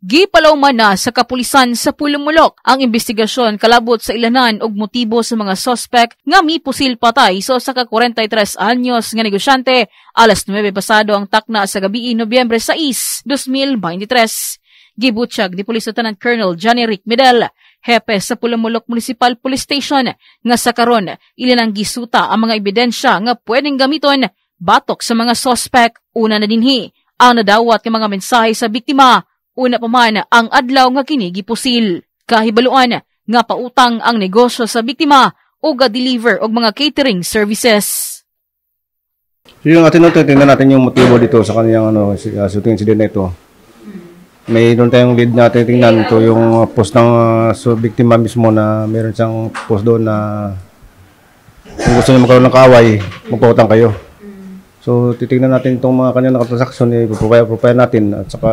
Gipalaw man na sa kapulisan sa Pulumulok ang investigasyon kalabot sa ilanan og motibo sa mga suspect nga mipusil patay sa usa ka 43 anyos nga negosyante alas 9 pasado ang takna sa gabii Nobyembre 6, 2023. Gibutsyag ni Police Lieutenant Colonel Johnny Rick Medel, hepe sa Pulumulok Municipal Police Station, nga sa karon ilan ang gisuta ang mga ebidensya nga pwedeng gamiton batok sa mga suspect. Una na dinhi ang nadawat nga mga mensahe sa biktima. Una pa man ang adlaw nga kini gipusil. Kahibaluan nga pautang ang negosyo sa biktima o ga-deliver og mga catering services. Yung atin tingnan natin yung motibo dito sa kaniyang shooting incident na ito. May doon tayong lead natin tingnan ito yung post ng biktima mismo na meron siyang post doon na kung gusto niyo magkaroon ng kaaway, magpautang kayo. So, titignan natin itong mga kanyang nakatransaksyon, i-profile natin at saka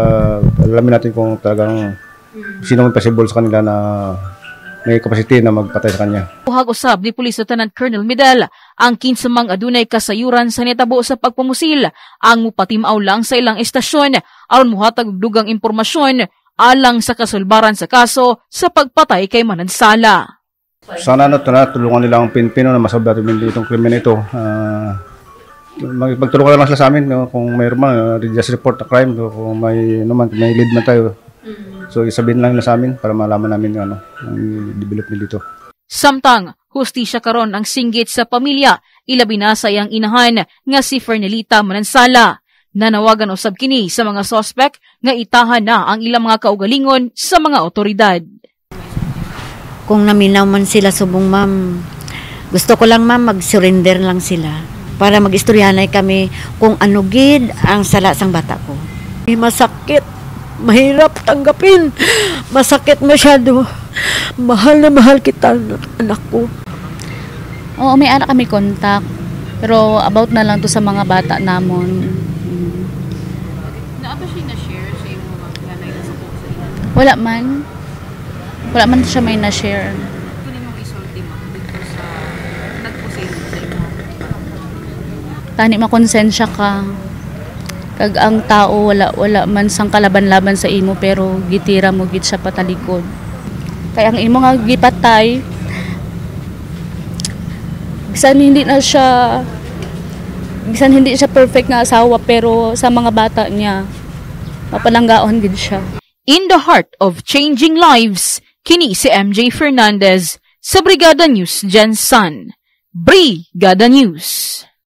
alamin natin kung talagang sino may possible sa kanila na may capacity na magpatay sa kanya. Uhag usab ni Police Lieutenant Colonel Medel, ang kinsamang adunay kasayuran sa netabo sa pagpamusil, ang mupatimaw lang sa ilang estasyon aron muhatag og dugang impormasyon alang sa kasulbaran sa kaso sa pagpatay kay manansala. Sana tulungan nila ang Pilipino na masolba itong krimen ito. Magtulungan lang sila sa amin kung mayroon man just report a crime kung may lead man tayo. So isabihin lang nila sa amin para malaman namin ang development dito. Samtang hustisya karon ang singgit sa pamilya, ilabi na sa iyang inahan nga si Fernelita Manansala. Nanawagan usab kini sa mga suspect nga itahan na ang ilang mga kaugalingon sa mga otoridad. Kung naminaw man sila subong ma'am, gusto ko lang ma'am mag-surrender lang sila. Para mag-istoryanay kami kung ano gid ang sala sang bata ko. Masakit, mahirap tanggapin, masakit masyado. Mahal na mahal kita, anak ko. Oo, may anak kami contact, pero about na lang to sa mga bata namon. Naapa siya na-share sa imo mga nanay sa puso? Wala man siya may na-share. Tani makonsensya ka kag ang tao wala man sang kalaban-laban sa imo pero gitira mo gid siya patalikod kay ang imo nga gipatay bisan hindi siya perfect nga asawa pero sa mga bata niya mapalanggaon gid siya. In the heart of changing lives, kini si MJ Fernandez sa Brigada News Gen Sun. Brigada News.